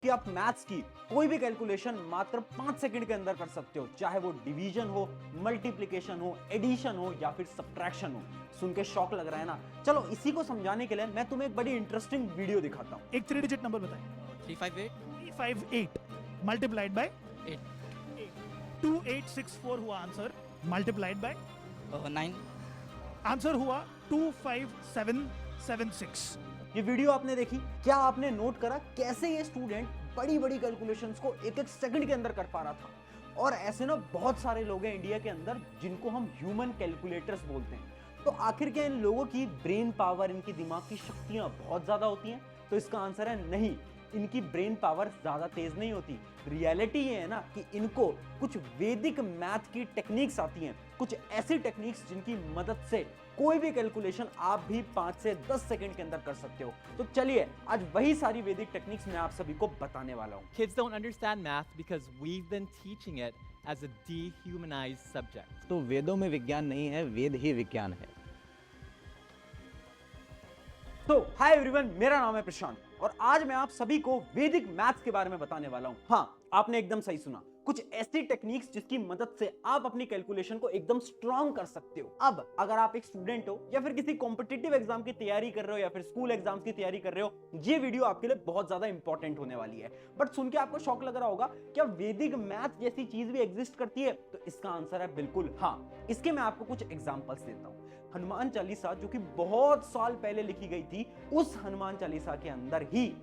कि आप मैथ्स की कोई भी कैलकुलेशन मात्र 5 सेकंड के अंदर कर सकते हो, चाहे वो डिवीजन हो, मल्टीप्लिकेशन हो, एडिशन हो या फिर सब्ट्रैक्शन हो। सुन के शौक लग रहा है ना? चलो इसी को समझाने के लिए मैं तुम्हें एक बड़ी इंटरेस्टिंग वीडियो दिखाता हूं। एक 3 डिजिट नंबर बताएं। 358 358 मल्टीप्लाइड बाय 8 2864 हुआ आंसर, मल्टीप्लाइड बाय 9 आंसर हुआ 25776। ये वीडियो आपने देखी? क्या आपने नोट करा कैसे ये स्टूडेंट बड़ी बड़ी कैलकुलेशंस को एक एक सेकंड के अंदर कर पा रहा था? और ऐसे ना बहुत सारे लोग हैं इंडिया के अंदर जिनको हम ह्यूमन कैलकुलेटर्स बोलते हैं। तो आखिर क्या इन लोगों की ब्रेन पावर, इनकी दिमाग की शक्तियां बहुत ज्यादा होती हैं? तो इसका आंसर है नहीं, इनकी ब्रेन पावर ज्यादा तेज नहीं होती। रियलिटी ये है ना कि इनको कुछ वैदिक मैथ की टेक्निक्स आती हैं, कुछ ऐसी टेक्निक्स जिनकी मदद से कोई भी कैलकुलेशन आप भी 5 से 10 सेकंड के अंदर कर सकते हो। तो चलिए आज वही सारी वैदिक टेक्निक्स मैं आप सभी को बताने वाला हूं। Kids don't understand math because we've been teaching it as a dehumanized subject. तो वेदों में विज्ञान नहीं है, वेद ही विज्ञान है। तो हाय एवरीवन, मेरा नाम है प्रशांत और आज मैं आप सभी को वैदिक मैथ्स के बारे में बताने वाला हूं। हाँ, आपने एकदम सही सुना, कुछ ऐसी टेक्निक्स जिसकी मदद से आप अपनी कैलकुलेशन को एकदम स्ट्रांग कर सकते हो। अब अगर आप एक स्टूडेंट हो या फिर किसी कॉम्पिटिटिव एग्जाम की तैयारी कर रहे हो या फिर स्कूल एग्जाम्स की तैयारी कर रहे हो, ये वीडियो आपके लिए बहुत ज्यादा इंपॉर्टेंट होने वाली है। बट सुन के आपको शौक लग रहा होगा, क्या वैदिक मैथ जैसी चीज भी एग्जिस्ट करती है? तो इसका आंसर है बिल्कुल हाँ। इसके मैं आपको कुछ एग्जाम्पल्स देता हूं। हनुमान चालीसा जो कि बहुत साल पहले लिखी गई थी, उस हनुमान चालीसा के अंदर ही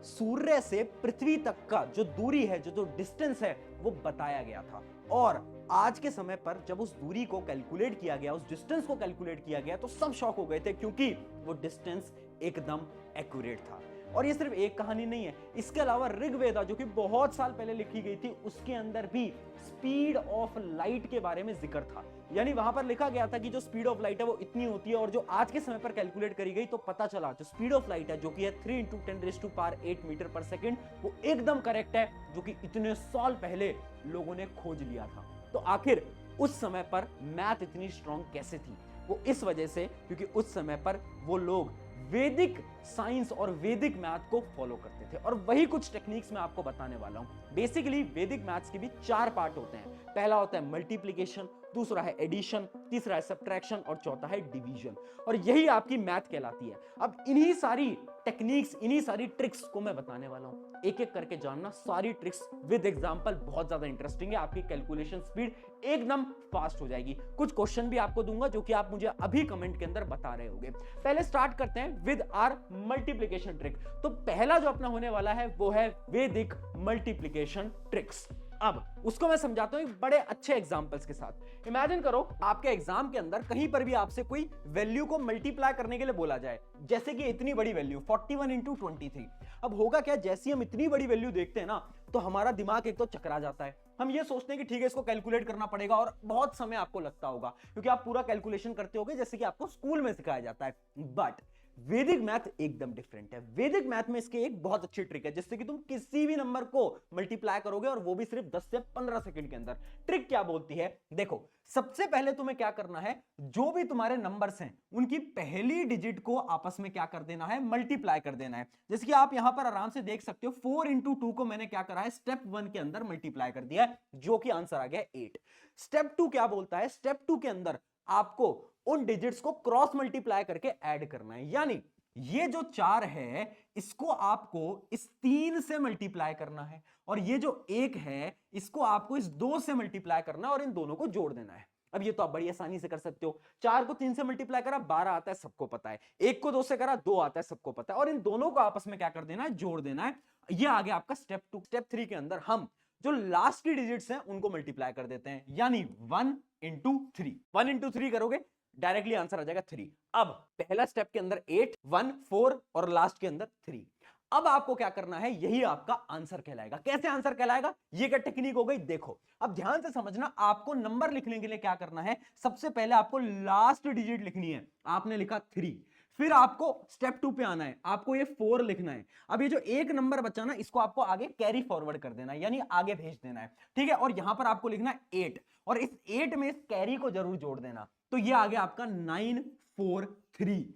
सूर्य से पृथ्वी तक का जो दूरी है, जो डिस्टेंस है, वो बताया गया था। और आज के समय पर जब उस दूरी को कैलकुलेट किया गया, उस डिस्टेंस को कैलकुलेट किया गया, तो सब शॉक हो गए थे क्योंकि वो डिस्टेंस एकदम एक्यूरेट था। और ये सिर्फ एक कहानी नहीं है, इसके अलावा ऋग्वेदा जो कि बहुत साल पहले लिखी गई थी, उसके अंदर भी स्पीड ऑफ लाइट के बारे में जिक्र था। यानी वहां पर लिखा गया था कि जो स्पीड ऑफ लाइट है वो इतनी होती है, और जो आज के समय पर कैलकुलेट करी गई तो पता चला जो स्पीड ऑफ लाइट है, जो कि है 3 × 10⁸ मीटर पर सेकेंड, वो एकदम करेक्ट है, जो कि इतने साल पहले लोगों ने खोज लिया था। तो आखिर उस समय पर मैथ इतनी स्ट्रांग कैसे थी? वो इस वजह से क्योंकि उस समय पर वो लोग वैदिक साइंस और वैदिक मैथ को फॉलो करते थे। और वही कुछ टेक्निक्स मैं आपको बताने वाला हूं। बेसिकली वैदिक मैथ्स के भी 4 पार्ट होते हैं। पहला होता है मल्टीप्लिकेशन, दूसरा है एडिशन, तीसरा है सब्ट्रैक्शन और चौथा है डिवीजन। और यही आपकी मैथ कहलाती है। अब इन्हीं सारी टेक्निक्स, इन्हीं सारी ट्रिक्स को मैं बताने वाला हूं। एक एक करके जानना सारी ट्रिक्स विद एग्जांपल। बहुत ज्यादा इंटरेस्टिंग है, आपकी कैलकुलेशन स्पीड एकदम फास्ट हो जाएगी। कुछ क्वेश्चन भी आपको दूंगा जो कि आप मुझे अभी कमेंट के अंदर बता रहे होंगे। पहले स्टार्ट करते हैं विद आर मल्टीप्लिकेशन ट्रिक। तो पहला जो अपना होने वाला है वो है वैदिक मल्टीप्लिकेशन ट्रिक्स। अब उसको मैं समझाता हूं एक बड़े अच्छे एग्जांपल्स के साथ। इमेजिन करो आपके एग्जाम के अंदर कहीं पर भी आपसे कोई वैल्यू को मल्टीप्लाई करने के लिए बोला जाए, जैसे कि इतनी बड़ी वैल्यू 41 × 23। अब होगा क्या, जैसे हम इतनी बड़ी वैल्यू देखते हैं ना, तो हमारा दिमाग एक तो चकरा जाता है। हम ये सोचते हैं कि ठीक है, इसको कैलकुलेट करना पड़ेगा, और बहुत समय आपको लगता होगा क्योंकि आप पूरा कैलकुलेशन करते होगे जैसे कि आपको स्कूल में सिखाया जाता है। बट वैदिक मैथ एकदम डिफरेंट है। वैदिक मैथ में इसके एक बहुत अच्छी ट्रिक है जिससे कि तुम किसी भी नंबर को मल्टीप्लाई करोगे, और वो भी सिर्फ 10 से 15 सेकंड के अंदर। ट्रिक क्या बोलती है, देखो सबसे पहले तुम्हें क्या करना है, जो भी तुम्हारे नंबर्स हैं उनकी पहली डिजिट को आपस में क्या कर देना है, मल्टीप्लाई कर देना है। जैसे कि आप यहां पर आराम से देख सकते हो, 4 × 2 को मैंने क्या करा है, स्टेप 1 के अंदर मल्टीप्लाई कर दिया है, जो कि आंसर आ गया 8। स्टेप 2 क्या बोलता है, स्टेप 2 के अंदर आपको उन डिजिट्स को क्रॉस मल्टीप्लाई करके ऐड करना है। यानी ये जो 4 है इसको आपको इस 3 से मल्टीप्लाई करना है, और ये जो 1 है इसको आपको इस 2 से मल्टीप्लाई करना है, और इन दोनों को जोड़ देना है। अब ये तो आप बड़ी आसानी से कर सकते हो। 4 को 3 से मल्टीप्लाई करा 12 आता है, सबको पता है। 1 को 2 से करा 2 आता है, सबको पता है। और इन दोनों को आपस में क्या कर देना है, जोड़ देना है। ये आ गया आपका स्टेप 2। स्टेप 3 के अंदर हम जो लास्ट की डिजिट्स हैं उनको मल्टीप्लाई कर देते हैं, यानी 1 × 3। 1 × 3 करोगे डायरेक्टली आंसर आ जाएगा 3। अब पहला स्टेप के अंदर 8, 1, 4 और लास्ट के अंदर 3। अब आपको क्या करना है, यही आपका आंसर कहलाएगा। कैसे आंसर कहलाएगा, ये क्या टेक्निक हो गई, देखो अब ध्यान से समझना। आपको नंबर लिखने के लिए क्या करना है, सबसे पहले आपको लास्ट डिजिट लिखनी है। आपने लिखा 3, फिर आपको स्टेप 2 पे आना है, आपको ये 4 लिखना है। अब ये जो एक नंबर बचा ना, इसको आपको आगे कैरी फॉरवर्ड कर देना है, यानी आगे भेज देना है, ठीक है। और यहां पर आपको लिखना है 8, और इस 8 में इस कैरी को जरूर जोड़ देना। तो ये आ गया आपका 943।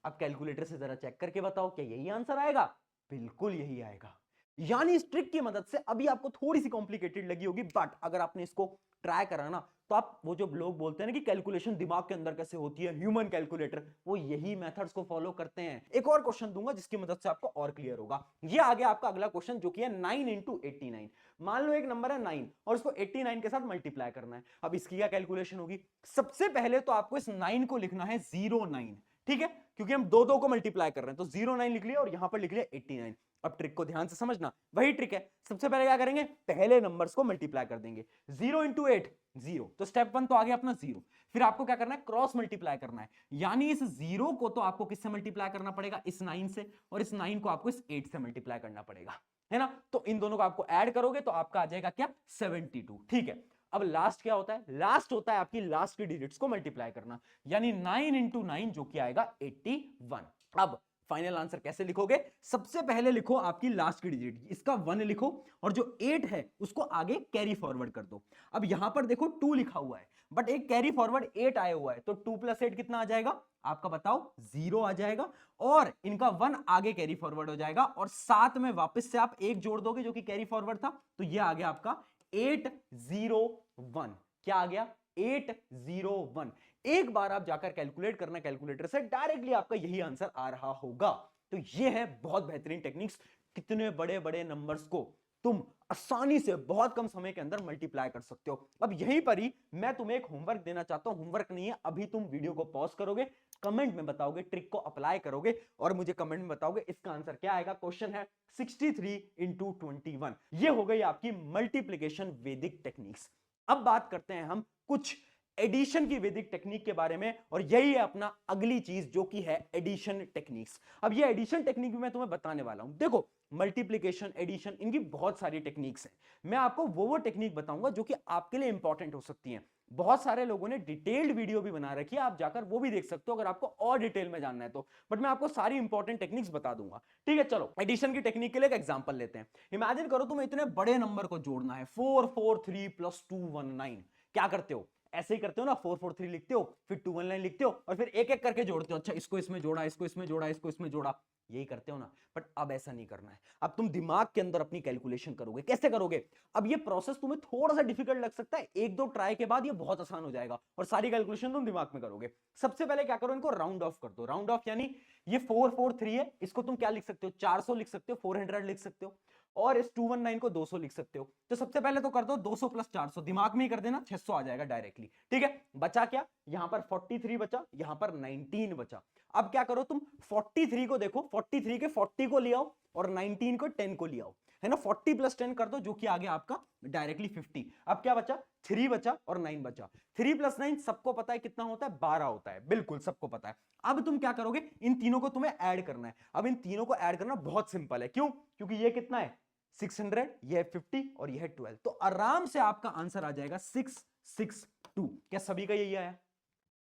अब कैलकुलेटर से जरा चेक करके बताओ क्या यही आंसर आएगा, बिल्कुल यही आएगा। यानी इस ट्रिक की मदद से अभी आपको थोड़ी सी कॉम्प्लिकेटेड लगी होगी, बट अगर आपने इसको ट्राई करा ना, तो आप वो जो लोग बोलते हैं ना कि कैलकुलेशन दिमाग के अंदर कैसे होती है, ह्यूमन कैलकुलेटर, वो यही मेथड्स को फॉलो करते हैं। एक और क्वेश्चन दूंगा जिसकी मदद से आपको और क्लियर होगा। ये आ गया आपका अगला क्वेश्चन जो कि है 9 इंटू 89। मान लो एक नंबर है 9 और उसको 89 के साथ मल्टीप्लाई करना है। अब इसकी क्या कैलकुलेशन होगी? सबसे पहले तो आपको इस 9 को लिखना है 09, ठीक है, क्योंकि हम दो को मल्टीप्लाई कर रहे हैं, तो 09 लिख लिया और यहां पर लिख लिया 89। अब ट्रिक को ध्यान से समझना, वही ट्रिक है। सबसे पहले क्या करेंगे, पहले नंबर्स को मल्टीप्लाई कर देंगे। 0 इंटू 8 0, तो स्टेप 1 तो आ गया अपना 0। फिर आपको क्या करना है, क्रॉस मल्टीप्लाई करना है, यानी इस 0 को तो आपको किससे मल्टीप्लाई करना पड़ेगा, इस 9 से, और इस 9 को आपको इस 8 से मल्टीप्लाई करना पड़ेगा, है ना। तो इन दोनों को आपको ऐड करोगे तो आपका आ जाएगा क्या, 72, ठीक है। अब लास्ट क्या होता है, लास्ट होता है आपकी लास्ट की डिजिट्स को मल्टीप्लाई करना, यानी 9 इंटू 9 जो कि आएगा 81। अब फाइनल आंसर कैसे लिखोगे, सबसे पहले लिखो आपकी लास्ट की डिजिट, इसका 1 लिखो और जो 8 है उसको आगे कैरी फॉरवर्ड कर दो। अब यहां पर देखो 2 लिखा हुआ है, बट एक कैरी फॉरवर्ड 8 आया हुआ है, तो 2 + 8 कितना आ जाएगा आपका, बताओ, 0 आ जाएगा। और इनका 1 आगे कैरी फॉरवर्ड हो जाएगा और साथ में वापस से आप 1 जोड़ दोगे जो कि कैरी फॉरवर्ड था, तो ये आ गया आपका 801। क्या आ गया, 801। एक बार आप जाकर कैलकुलेट करना कैलकुलेटर से, डायरेक्टली आपका यही आंसर आ रहा होगा। तो ये है बहुत बेहतरीन टेक्निक्स, कितने बड़े बड़े नंबर्स को तुम आसानी से बहुत कम समय के अंदर मल्टीप्लाई कर सकते हो। अब यहीं पर ही मैं तुम्हें एक होमवर्क देना चाहता हूं, होमवर्क नहीं है, अभी तुम वीडियो को पॉज करोगे, कमेंट में बताओगे, ट्रिक को अप्लाई करोगे और मुझे कमेंट में बताओगे इसका आंसर क्या आएगा। क्वेश्चन है 63 इंटू 21। ये हो गई आपकी मल्टीप्लीकेशन वैदिक टेक्निक्स। अब बात करते हैं हम कुछ एडिशन की वैदिक टेक्निक के बारे में, और यही है अपना अगली चीज जो कि है एडिशन टेक्निक्स। अब ये एडिशन टेक्निक भी मैं तुम्हें बताने वाला हूं। देखो, मल्टीप्लिकेशन, एडिशन, इनकी बहुत सारी टेक्निक्स हैं। मैं आपको वो टेक्निक बताऊंगा जो कि आपके लिए इंपॉर्टेंट हो सकती हैं। बहुत सारे लोगों ने डिटेल्ड वीडियो भी बना रखी है, आप जाकर वो भी देख सकते हो अगर आपको और डिटेल में जानना है तो, बट मैं आपको सारी इंपॉर्टेंट टेक्निक्स बता दूंगा, ठीक है। चलो एडिशन की टेक्निक के लिए एक एग्जांपल लेते हैं। इमेजिन करो तुम्हें इतने बड़े नंबर को जोड़ना है, 443 + 219। क्या करते हो, ऐसे ही करते हो ना, 443 लिखते हो, फिर 219 लिखते हो और फिर एक एक करके जोड़ते हो। अच्छा, इसको इसमें जोड़ा, इसको इसमें जोड़ा, इसको इसमें जोड़ा, यही करते हो ना। बट अब ऐसा नहीं करना है, अब तुम दिमाग के अंदर अपनी कैलकुलेशन करोगे। कैसे करोगे, अब ये प्रोसेस तुम्हें थोड़ा सा डिफिकल्ट लग सकता है, 1-2 ट्राई के बाद ये बहुत आसान हो जाएगा और सारी कैलकुलेशन तुम दिमाग में करोगे। सबसे पहले क्या करो, इनको राउंड ऑफ कर दो। राउंड ऑफ यानी ये 443 है, इसको तुम क्या लिख सकते हो, 400 लिख सकते हो, 400 लिख सकते हो, और इस 219 को 200 लिख सकते हो। तो सबसे पहले तो कर दो 200 + 400, दिमाग में ही कर देना, 600 आ जाएगा डायरेक्टली, ठीक है। बचा क्या, यहां पर 43 बचा, यहां पर 19 बचा। अब क्या करो तुम, 43 को देखो, 43 के 40 को ले आओ और 19 को 10 को ले आओ, है ना। 40 + 10 कर दो जो कि आ गया आपका डायरेक्टली 50। अब क्या बचा, 3 बचा और 9 बचा। 3 + 9 सबको पता है कितना होता है, 12 होता है, बिल्कुल सबको पता है। अब तुम क्या करोगे, इन तीनों को तुम्हें ऐड करना है। अब इन तीनों को ऐड करना बहुत सिंपल है, क्यों, क्योंकि ये कितना है 600, यह है 50 और यह है 12, तो आराम से आपका आंसर आ जाएगा 662। क्या सभी का यही आया,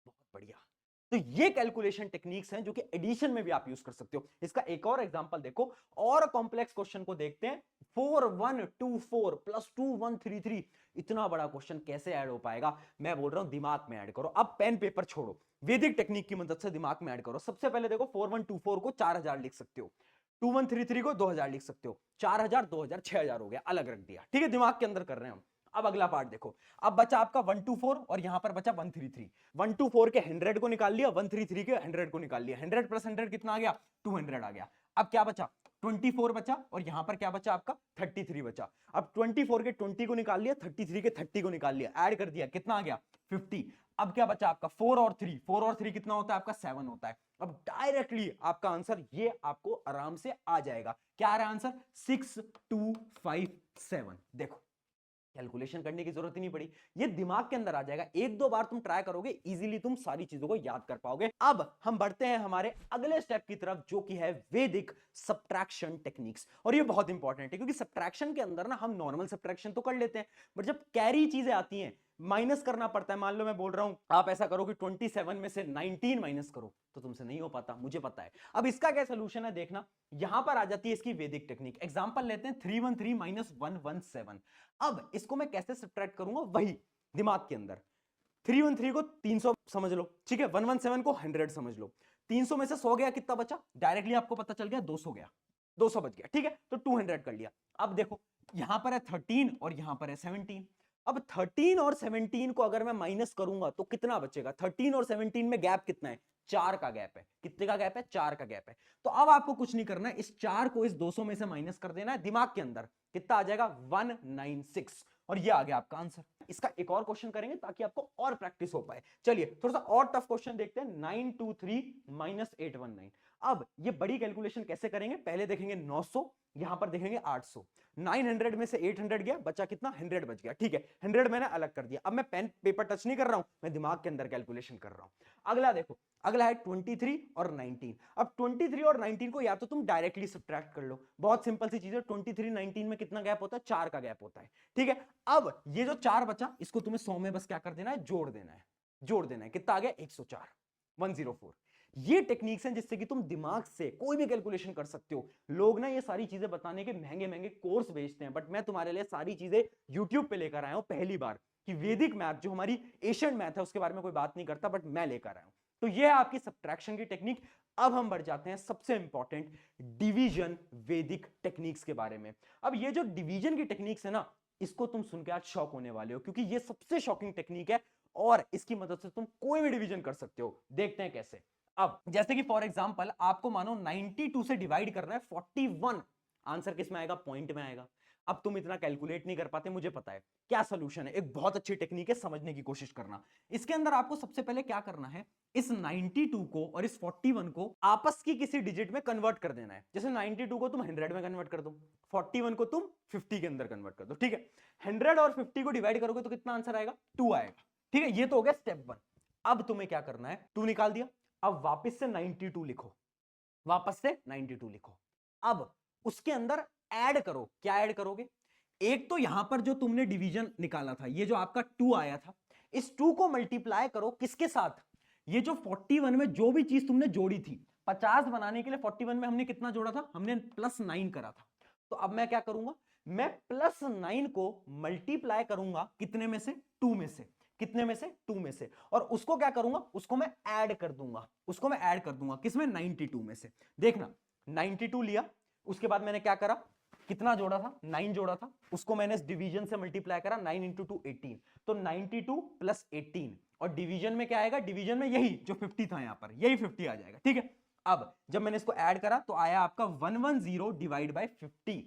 बहुत बढ़िया। तो ये कैलकुलेशन टेक्निक्स हैं जो कि एडिशन में भी आप यूज कर सकते हो। इसका एक और एग्जांपल देखो, और कॉम्प्लेक्स क्वेश्चन को देखते हैं। 4124 + 2133, इतना बड़ा क्वेश्चन कैसे ऐड हो पाएगा। मैं बोल रहा हूं दिमाग में ऐड करो, अब पेन पेपर छोड़ो, वैदिक टेक्निक की मदद से दिमाग में ऐड करो। सबसे पहले देखो, 4124 को 4000 लिख सकते हो, 2133 को 2000 लिख सकते हो, 4000, 2000, 6000 हो गया, अलग रख दिया, ठीक है, दिमाग के अंदर कर रहे हैं हम। अब अगला पार्ट देखो, अब बचा आपका 124 और यहां पर बचा 133। 124 के 100 को निकाल लिया, 133 के 100 को निकाल लिया, 100 + 100 कितना आ गया, 200 आ गया। अब क्या बचा, 24 बचा और यहां पर क्या बचा आपका, 33 बचा। अब 24 के 20 को निकाल लिया, 33 के 30 को निकाल लिया, ऐड कर दिया, कितना आ गया, 50। अब क्या बचा आपका, 4 और 3, 4 और 3 कितना होता है आपका, 7 होता है। अब डायरेक्टली आपका आंसर ये आपको आराम से आ जाएगा। क्या आ रहा है आंसर, 6257। देखो, कैलकुलेशन करने की जरूरत ही नहीं पड़ी, ये दिमाग के अंदर आ जाएगा। 1-2 बार तुम ट्राई करोगे, इजीली तुम सारी चीजों को याद कर पाओगे। अब हम बढ़ते हैं हमारे अगले स्टेप की तरफ जो कि है वैदिक सब्ट्रैक्शन टेक्निक्स। और ये बहुत इंपॉर्टेंट है क्योंकि सब्ट्रैक्शन के अंदर ना हम नॉर्मल सब्ट्रैक्शन तो कर लेते हैं, बट जब कैरी चीजें आती हैं, माइनस करना पड़ता है। मान लो मैं बोल रहा हूं आप ऐसा करो कि 27 में से 19 माइनस करो, तो तुमसे नहीं हो पाता, मुझे पता है। अब इसका क्या सोल्यूशन है देखना, यहां पर आ जाती है इसकी वैदिक टेक्निक। एग्जांपल लेते हैं 313 - 117। अब इसको मैं कैसे सब्ट्रैक्ट करूंगा, वही दिमाग के अंदर। 313 को 300 समझ लो, ठीक है, 117 को 100 समझ लो। 300 में से 100 गया, कितना बचा, डायरेक्टली आपको पता चल गया 200 गया। 200 बच गया, ठीक है, तो 200 कर लिया। अब देखो यहां पर है 13 और यहां पर है 17। अब 13 और 17 को अगर मैं माइनस करूंगा तो कितना बचेगा? 13 और 17 में गैप कितना है? 4 का गैप है। कितने का गैप है? 4 का गैप है। तो अब आपको कुछ नहीं करना है, इस 4 को इस 200 में से माइनस कर देना है दिमाग के अंदर। कितना आ जाएगा? 196, और ये आ गया आपका आंसर। इसका एक और क्वेश्चन करेंगे ताकि आपको और प्रैक्टिस हो पाए। चलिए थोड़ा सा और टफ क्वेश्चन देखते हैं। 923 माइनस 819। अब ये बड़ी कैलकुलेशन कैसे करेंगे? पहले देखेंगे 900, यहां पर देखेंगे 800। 900 में से 800 गया, बचा कितना? 100 बच गया, ठीक है। 100 मैंने अलग कर दिया। अब मैं पेन पेपर टच नहीं कर रहा हूं, मैं दिमाग के अंदर कैलकुलेशन कर रहा हूं। अगला देखो, अगला है 23 और 19। अब 23 और 19 को या तो तुम डायरेक्टली सब्ट्रैक्ट कर लो, बहुत सिंपल सी चीज है। 23 19 में कितना गैप होता है? 4 का गैप होता है, ठीक है। अब ये जो 4 बचा, इसको तुम्हें 100 में बस क्या कर देना है? जोड़ देना है। जोड़ देना है, कितना आ गया? 104, 104। ये टेक्निक्स हैं जिससे कि तुम दिमाग से कोई भी कैलकुलेशन कर सकते हो। लोग ना ये सारी चीजें बताने के महंगे महंगे कोर्स बेचते हैं, बट मैं तुम्हारे लिए सारी चीजें यूट्यूब पे लेकर आया हूं पहली बार, कि वैदिक मैथ जो हमारी एशियन मैथ है उसके बारे में कोई बात नहीं करता, बट मैं लेकर आया हूं। तो ये है आपकी सब्ट्रैक्शन की टेक्निक। अब हम बढ़ जाते हैं सबसे इंपॉर्टेंट डिवीजन वैदिक टेक्निक्स के बारे में। अब ये जो डिवीजन की टेक्निक्स है ना, इसको तुम सुन के आज शॉक होने वाले हो, क्योंकि ये सबसे शॉकिंग टेक्निक है और इसकी मदद से तुम कोई भी डिवीजन कर सकते हो। देखते हैं कैसे। अब जैसे कि फॉर एग्जांपल आपको मानो 92 से डिवाइड करना है 41, आंसर किस में आएगा? पॉइंट में आएगा। अब तुम इतना कैलकुलेट नहीं कर पाते, मुझे पता है। क्या सॉल्यूशन है? एक बहुत अच्छी टेक्निक है, समझने की कोशिश करना। इसके अंदर आपको सबसे पहले क्या करना है, इस 92 को और इस 41 को आपस की किसी डिजिट में कन्वर्ट कर देना है। जैसे 92 को तुम 100 में कन्वर्ट कर दो, 41 को तुम 50 के अंदर कन्वर्ट कर दो, ठीक है। 100 और 50 को डिवाइड करोगे तो कितना आंसर आएगा? 2 आएगा, ठीक है। ये तो हो गया स्टेप 1। अब तुम्हें क्या करना है, 2 निकाल दिया, अब वापस से 92 लिखो, वापस से 92 लिखो। अब उसके अंदर ऐड करो। क्या ऐड करोगे? एक तो यहां पर जो तुमने डिवीजन निकाला था, ये जो आपका 2 आया था, इस 2 को मल्टीप्लाई करो किसके साथ? ये जो 41 में जो भी चीज तुमने जोड़ी थी, 50 बनाने के लिए 41 में हमने कितना जोड़ा था? हमने +9 करा था। तो अब मैं क्या करूंगा, मैं +9 को मल्टीप्लाई करूंगा कितने में से? 2 में से। कितने में से? 2 में से। और उसको क्या करूंगा? उसको मैं ऐड कर दूंगा। उसको मैं ऐड कर दूंगा किसमें? 92 में से। देखना, 92 लिया, उसके बाद मैंने क्या करा? कितना जोड़ा था? 9 जोड़ा था, उसको मैंने इस डिवीजन से मल्टीप्लाई करा। 9 × 2 18, तो 92 + 18, और डिवीजन में क्या आएगा? डिवीजन में यही जो 50 था, यहां पर यही 50 आ जाएगा, ठीक है। अब जब मैंने इसको ऐड करा तो आया आपका 110 डिवाइड बाय 50,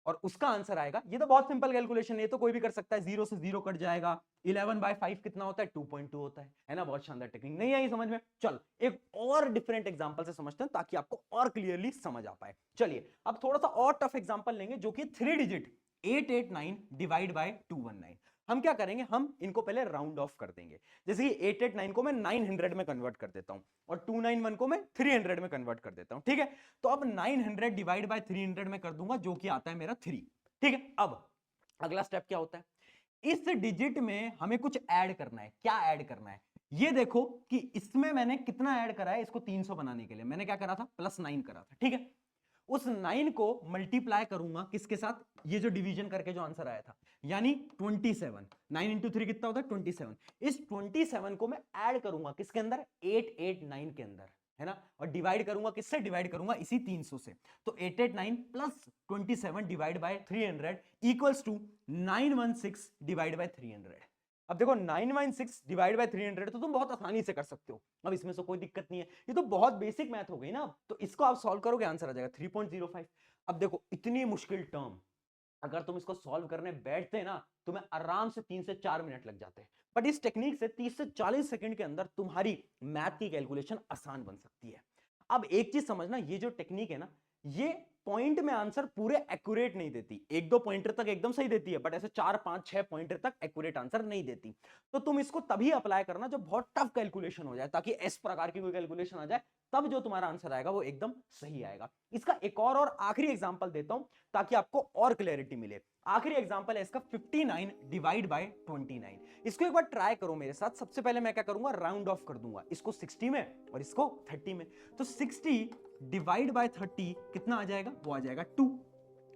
और उसका आंसर आएगा। ये तो बहुत सिंपल कैलकुलेशन है, ये तो कोई भी कर सकता है। 0 से 0 कट जाएगा। 11/5 कितना होता है? 2.2 होता है ना। बहुत शानदार टेक्निक। नहीं आई समझ में? चल एक और डिफरेंट एग्जांपल से समझते हैं ताकि आपको और क्लियरली समझ आ पाए। चलिए अब थोड़ा सा और टफ एग्जांपल लेंगे, जो कि 3 डिजिट 889 डिवाइड बाय 219। हम क्या करेंगे, हम इनको पहले राउंड ऑफ कर देंगे। जैसे कि 889 को मैं 900 में कन्वर्ट कर देता हूं, और 291 को मैं 300 में कन्वर्ट कर देता हूं, ठीक है। तो अब 900 डिवाइड बाय 300 में कर दूंगा, जो कि आता है मेरा 3, ठीक है। अब अगला स्टेप क्या होता है, इस डिजिट में हमें कुछ ऐड करना है। क्या ऐड करना है? ये देखो कि इसमें मैंने कितना ऐड करा है। इसको 300 बनाने के लिए मैंने क्या करा था? +9 करा था, ठीक है। उस 9 को मल्टीप्लाई करूंगा किसके साथ? ये जो डिवीजन करके जो आंसर आया था, यानी 27। 9 × 3 कितना होता है? 27। इस 27 को मैं ऐड करूंगा किसके अंदर? 889 के अंदर, है ना। और डिवाइड करूंगा किससे? डिवाइड करूंगा इसी 300 से। तो 889 + 27 divide by 300 equals to 916 divide by 300। अब देखो 916 डिवाइड बाय 300 तो तुम बहुत आसानी से कर सकते हो। अब इसमें से कोई दिक्कत नहीं है, ये तो बहुत बेसिक मैथ हो गई ना। तो इसको आप सॉल्व करोगे, आंसर आ जाएगा 3.05। अब देखो इतनी मुश्किल टर्म अगर तुम इसको सॉल्व करने बैठते ना, तुम्हें आराम से 3 से 4 मिनट लग जाते हैं। बट इस टेक्निक से 30 से 40 सेकंड के अंदर तुम्हारी मैथ की कैलकुलेशन आसान बन सकती है। अब एक चीज समझना, ये जो टेक्निक है ना, ये पॉइंट में आंसर पूरे एक्यूरेट नहीं देती। 1-2 पॉइंटर तक एकदम सही देती है, बट ऐसे 4, 5, 6 पॉइंटर तक एक्यूरेट आंसर नहीं देती। तो तुम इसको तभी अप्लाई करना जब बहुत टफ कैलकुलेशन हो जाए, ताकि इस प्रकार की कोई कैलकुलेशन आ जाए, तब जो तुम्हारा आंसर आएगा वो एकदम सही आएगा। इसका एक और आखिरी एग्जांपल देता हूं ताकि आपको और क्लैरिटी मिले। आखिरी एग्जांपल है इसका 59 डिवाइड बाय 29। इसको एक बार ट्राई करो मेरे साथ। सबसे पहले मैं क्या करूंगा? राउंड ऑफ कर दूंगा, इसको 60 में और इसको 30 में। तो 60 डिवाइड बाय 30 कितना आ जाएगा? वो आ जाएगा 2।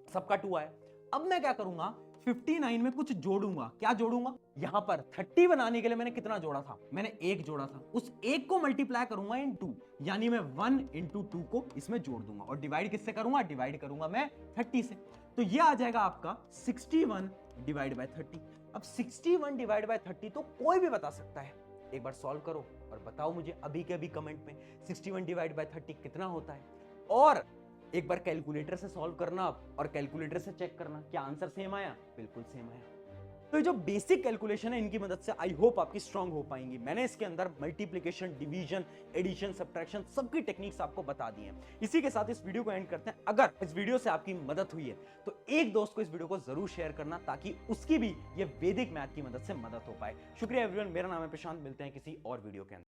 सबका 2 आया। अब मैं क्या करूंगा? 59 में कुछ जोड़ूंगा, क्या जोड़ूंगा? यहां पर 30 बनाने के लिए मैंने कितना जोड़ा था? मैंने 1 जोड़ा था। उस 1 को मल्टीप्लाई करूंगा इन 2, यानी मैं 1 इंटू 2 को इसमें जोड़ दूंगा और डिवाइड किससे करूंगा? डिवाइड करूंगा मैं 30 से। तो ये आ जाएगा आपका 61 डिवाइड बाय 30। अब 61 डिवाइड बाय 30 तो कोई भी बता सकता है। एक बार सॉल्व करो और बताओ मुझे अभी के अभी कमेंट में 61 डिवाइड बाय 30 कितना होता है। और एक बार कैलकुलेटर से सॉल्व करना आप और कैलकुलेटर से चेक करना क्या आंसर सेम आया? बिल्कुल सेम आया। तो ये जो बेसिक कैलकुलेशन है इनकी मदद से आई होप आपकी स्ट्रांग हो पाएंगी। मैंने इसके अंदर मल्टीप्लिकेशन, डिवीजन, एडिशन, सब्ट्रैक्शन सबकी टेक्निक्स आपको बता दी हैं। इसी के साथ इस वीडियो को एंड करते हैं। अगर इस वीडियो से आपकी मदद हुई है तो एक दोस्त को इस वीडियो को जरूर शेयर करना ताकि उसकी भी ये वैदिक मैथ की मदद से मदद हो पाए। शुक्रिया एवरीवन, मेरा नाम है प्रशांत, मिलते हैं किसी और वीडियो के अंदर।